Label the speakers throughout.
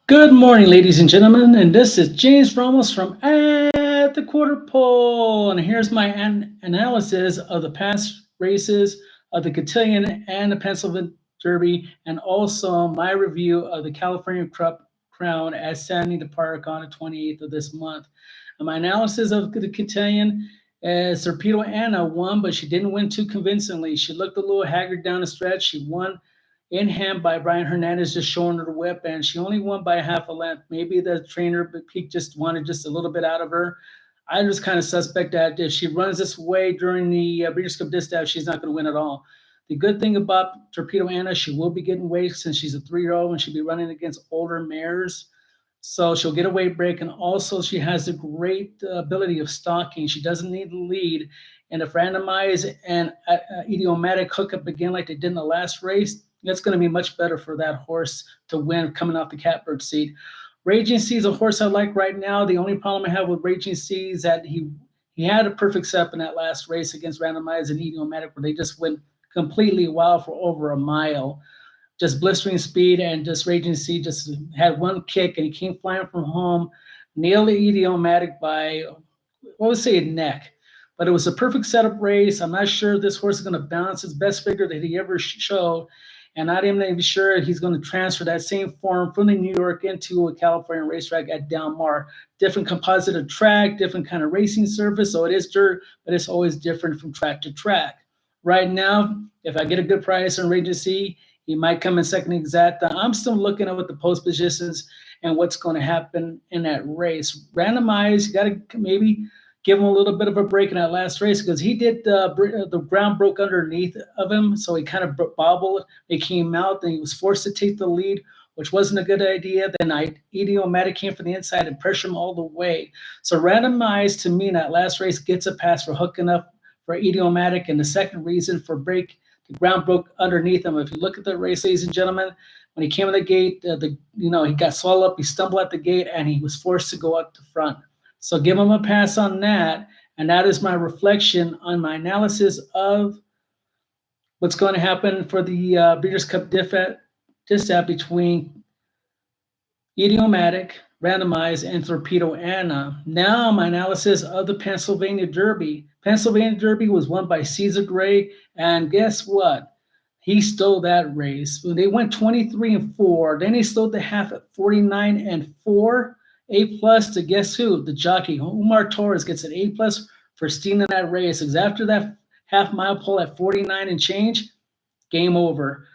Speaker 1: Good morning, ladies and gentlemen, and this is James Ramos from At the Quarter Pole, and here's my analysis of the past races of the Cotillion and the Pennsylvania Derby, and also my review of the California Cup Crown at San Anita Park on the 28th of this month. And my analysis of the Cotillion is Torpedo Anna won, but she didn't win too convincingly. She looked a little haggard down the stretch. She won in hand by Brian Hernandez, just showing her the whip, and she only won by half a length. Maybe the trainer Peak just wanted just a little bit out of her. I was kind of suspect that if she runs this way during the Breeders' Cup Distaff, she's not going to win at all. The good thing about Torpedo Anna, she will be getting weight since she's a 3-year-old and she'll be running against older mares. So she'll get a weight break, and also she has the great ability of stalking. She doesn't need the lead. And if randomized and idiomatic hook up again like they did in the last race, that's going to be much better for that horse to win coming off the catbird seat. Raging Sea is a horse I like right now. The only problem I have with Raging Sea is that he had a perfect setup in that last race against randomized and idiomatic where they just went completely wild for over a mile, just blistering speed, and just Raging Sea just had one kick and he came flying from home, nailed the idiomatic by, what would say, a neck. But it was a perfect setup race. I'm not sure this horse is going to bounce his best figure that he ever showed, and not even sure he's going to transfer that same form from the New York into a California racetrack at Del Mar. Different composite of track, different kind of racing surface, so it is dirt, but it's always different from track to track. Right now, if I get a good price on Raging Sea, he might come in second exacta. I'm still looking at what the post positions and what's going to happen in that race. Randomized, you got to maybe give him a little bit of a break in that last race because he did the ground broke underneath of him, so he kind of bobbled. He came out, and he was forced to take the lead, which wasn't a good idea. Then Idiomatic came from the inside and pressured him all the way. So randomized to me in that last race gets a pass for hooking up for Idiomatic, and the second reason for break, the ground broke underneath him. If you look at the race, ladies and gentlemen, when he came in the gate, he got swallowed up, he stumbled at the gate, and he was forced to go up the front. So give him a pass on that. And that is my reflection on my analysis of what's going to happen for the Breeders' Cup distaff between Idiomatic, Randomized, and Torpedo Anna. Now my analysis of the Pennsylvania Derby. Pennsylvania Derby was won by Caesar Gray, and guess what? He stole that race. They went 23-4. Then he stole the half at 49-4. A plus to guess who? The jockey. Umar Torres gets an A plus for stealing that race. Because after that half mile pull at 49 and change, game over.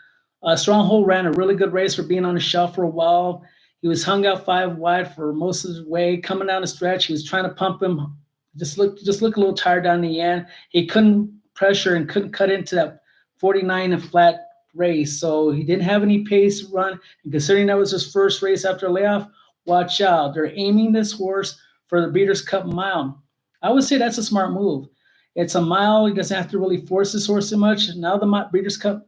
Speaker 1: Stronghold ran a really good race for being on the shelf for a while. He was hung out 5 wide for most of the way. Coming down the stretch, he was trying to pump him. Just looked a little tired down the end. He couldn't pressure and couldn't cut into that 49 and flat race. So he didn't have any pace run. And considering that was his first race after a layoff, watch out. They're aiming this horse for the Breeders' Cup Mile. I would say that's a smart move. It's a mile. He doesn't have to really force this horse too much. Now the Breeders' Cup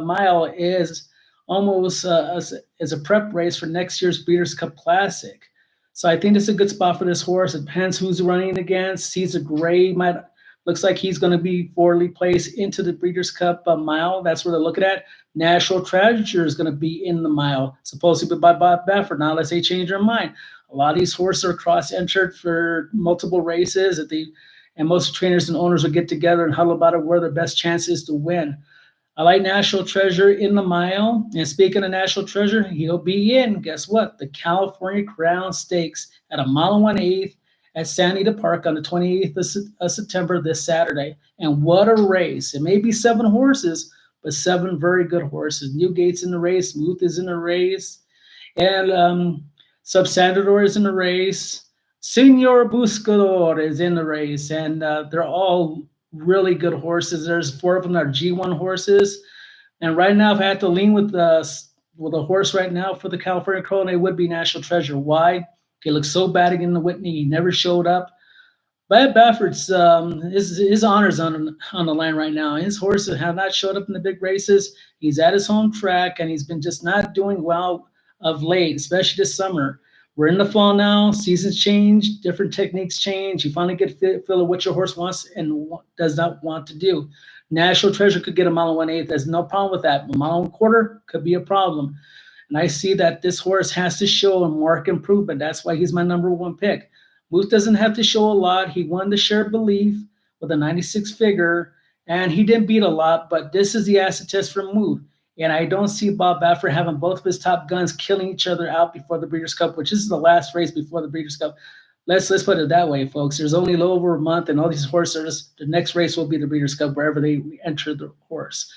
Speaker 1: Mile is almost as a prep race for next year's Breeders' Cup Classic. So I think it's a good spot for this horse. It depends who's running against. Caesar Gray looks like he's going to be forwardly placed into the Breeders' Cup Mile. That's where they're looking at. National Treasure is going to be in the mile, supposedly by Bob Baffert. Now, unless they change their mind. A lot of these horses are cross-entered for multiple races, and most trainers and owners will get together and huddle about it where their best chance is to win. I like National Treasure in the mile. And speaking of National Treasure, he'll be in, guess what? The California Crown Stakes at a mile and 1/8 at San Anita Park on the 28th of September this Saturday. And what a race. It may be 7 horses, but 7 very good horses. Newgate's in the race. Muth is in the race. And Subsandador is in the race. Senor Buscador is in the race. And they're all really good horses. There's 4 of them that are G1 horses. And right now, if I had to lean with a horse right now for the California Crown, it would be National Treasure. Why? He looked so bad again in the Whitney. He never showed up. Bob Baffert's his honors on the line right now. His horses have not showed up in the big races. He's at his home track, and he's been just not doing well of late, especially this summer. We're in the fall now. Seasons change, different techniques change. You finally get a feel of what your horse wants and does not want to do. National Treasure could get a mile and 1/8. There's no problem with that. A mile and 1/4 could be a problem. And I see that this horse has to show a marked improvement. That's why he's my number one pick. Muth doesn't have to show a lot. He won the Shared Belief with a 96 figure, and he didn't beat a lot, but this is the acid test for Muth. And I don't see Bob Baffert having both of his top guns killing each other out before the Breeders' Cup, which is the last race before the Breeders' Cup. Let's put it that way, folks. There's only a little over a month, and all these horses, the next race will be the Breeders' Cup, wherever they enter the horse.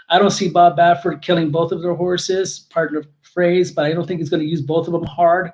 Speaker 1: I don't see Bob Baffert killing both of their horses, pardon the phrase, but I don't think he's going to use both of them hard.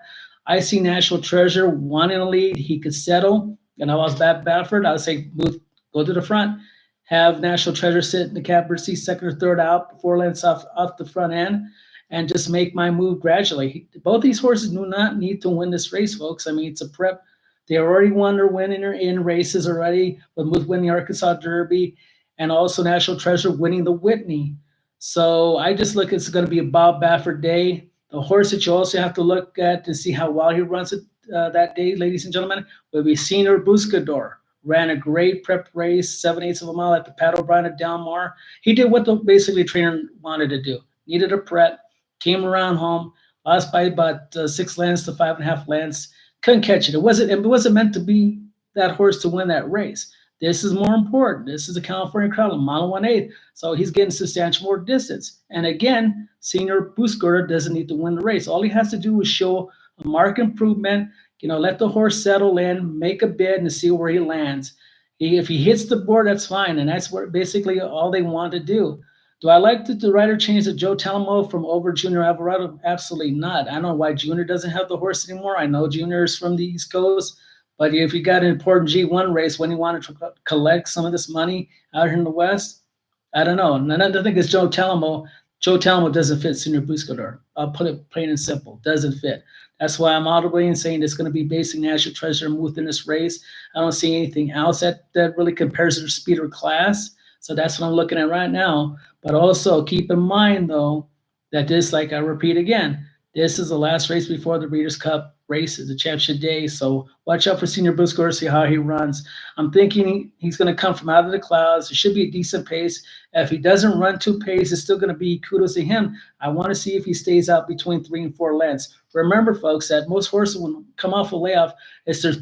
Speaker 1: I see National Treasure wanting a lead. He could settle, and I was Baffert. I would say move, go to the front, have National Treasure sit in the catbird seat, second or third out, 4 lengths off the front end, and just make my move gradually. Both these horses do not need to win this race, folks. I mean, it's a prep. They already won their win in races already, with winning the Arkansas Derby, and also National Treasure winning the Whitney. So I just look, it's going to be a Bob Baffert day. The horse that you also have to look at to see how well he runs it that day, ladies and gentlemen, will be Senior Buscador. Ran a great prep race, 7/8 of a mile at the Pat O'Brien at Del Mar. He did what the basically trainer wanted to do. Needed a prep, came around home, lost by about 6 lengths to 5.5 lengths. Couldn't catch it. It wasn't meant to be that horse to win that race. This is more important. This is a California Crown, mile 1/8. So he's getting substantial more distance. And again, Senior Buscador doesn't need to win the race. All he has to do is show a marked improvement. Let the horse settle in, make a bid, and see where he lands. If he hits the board, that's fine. And that's what basically all they want to do. Do I like the rider change to Joe Talamo from over Junior Alvarado? Absolutely not. I don't know why Junior doesn't have the horse anymore. I know Junior is from the East Coast. But if you got an important G1 race, when you want to collect some of this money out here in the West, I don't know. And I don't think it's Joe Talamo. Joe Talamo doesn't fit Senior Buscador. I'll put it plain and simple. Doesn't fit. That's why I'm audibly saying it's going to be basing National Treasure and Muth in this race. I don't see anything else that really compares to their speed or class. So that's what I'm looking at right now. But also keep in mind, though, that this, like I repeat again, this is the last race before the Breeders' Cup races, the championship day. So watch out for Senior Buscador, see how he runs. I'm thinking he's going to come from out of the clouds. It should be a decent pace. If he doesn't run 2 pace, it's still going to be kudos to him. I want to see if he stays out between 3 and 4 lengths. Remember, folks, that most horses, when come off a layoff, it's their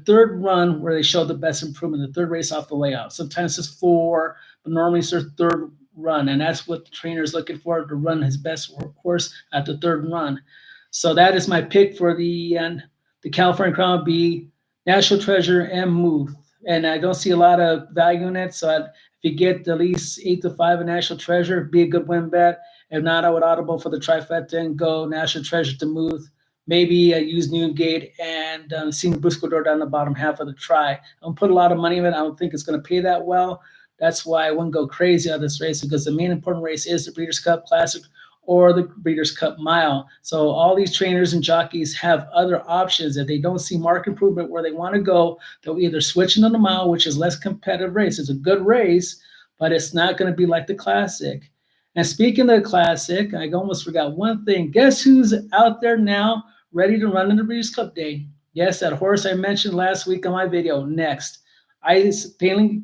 Speaker 1: third run where they show the best improvement, the third race off the layoff. Sometimes it's 4, but normally it's their third run, and that's what the trainer is looking for, to run his best horse at the third run. So that is my pick for the California Crown, be National Treasure and Muth. And I don't see a lot of value in it. So if you get at least 8 to 5 in National Treasure, be a good win bet. If not, I would audible for the trifecta and go National Treasure to Muth. Maybe use Newgate and Senior Buscador down the bottom half of the try. I don't put a lot of money in it. I don't think it's going to pay that well. That's why I wouldn't go crazy on this race, because the main important race is the Breeders' Cup Classic or the Breeders' Cup Mile. So all these trainers and jockeys have other options. If they don't see marked improvement where they want to go, they'll either switch into the Mile, which is less competitive race. It's a good race, but it's not going to be like the Classic. And speaking of the Classic, I almost forgot one thing. Guess who's out there now ready to run in the Breeders' Cup Day? Yes, that horse I mentioned last week on my video, Next. I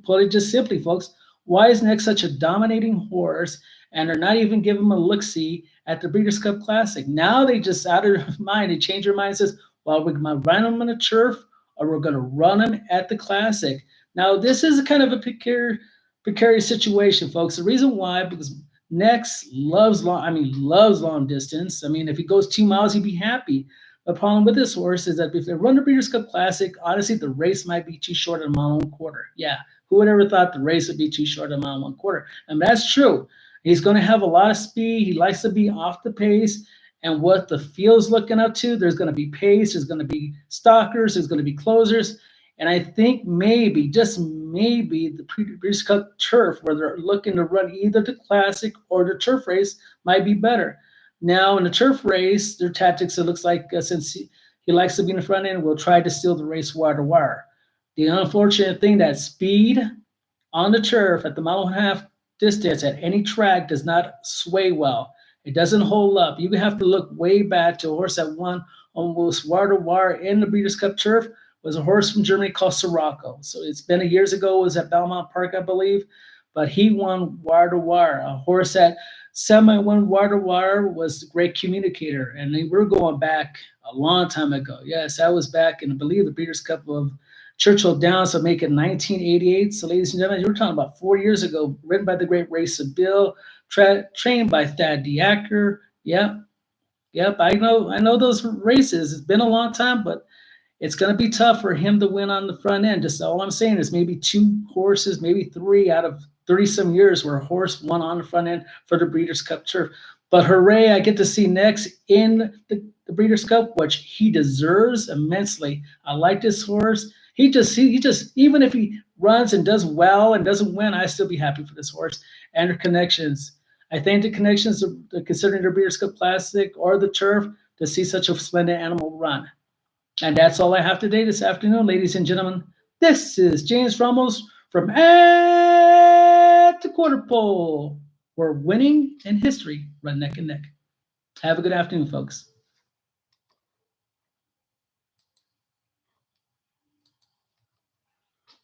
Speaker 1: put it just simply, folks. Why is Next such a dominating horse, and they're not even giving him a look-see at the Breeders' Cup Classic? Now they just, out of their mind, they change their mind and says, well, we're going to run him on the turf, or we're going to run him at the Classic. Now, this is kind of a precarious situation, folks. The reason why, because Next loves long distance. I mean, if he goes 2 miles, he'd be happy. The problem with this horse is that if they run the Breeders' Cup Classic, honestly, the race might be too short at a mile and 1/4. Yeah, who would ever thought the race would be too short at a mile and 1/4? And that's true. He's going to have a lot of speed. He likes to be off the pace. And what the field's looking up to, there's going to be pace, there's going to be stalkers, there's going to be closers. And I think maybe, just maybe, the Breeders' Cup turf, where they're looking to run either the Classic or the turf race, might be better. Now, in the turf race, their tactics, it looks like, since he likes to be in the front end, will try to steal the race wire to wire. The unfortunate thing, that speed on the turf at the 1.5 distance at any track does not sway well. It doesn't hold up. You have to look way back to a horse that won almost wire to wire in the Breeders' Cup turf. Was a horse from Germany called Sirocco. So it's been years ago. It was at Belmont Park, I believe. But he won wire to wire. A horse that 7-1 Water Wire was a great communicator, and we're going back a long time ago. Yes, that was back in, I believe, the Breeders' Cup of Churchill Downs, so make it 1988. So, ladies and gentlemen, you were talking about 4 years ago, written by the great Racer Bill, trained by Thad Diaker. Yep, I know those races. It's been a long time, but it's going to be tough for him to win on the front end. Just all I'm saying is maybe 2 horses, maybe 3 out of 30 some years where a horse won on the front end for the Breeders' Cup Turf. But hooray, I get to see next in the Breeders' Cup, which he deserves immensely. I like this horse. He just even if he runs and does well and doesn't win, I still be happy for this horse. And the connections. I thank the connections, considering the Breeders' Cup Classic or the Turf, to see such a splendid animal run. And that's all I have today this afternoon, ladies and gentlemen. This is James Ramos from At the Quarter Pole, where winning and history run neck and neck. Have a good afternoon, folks.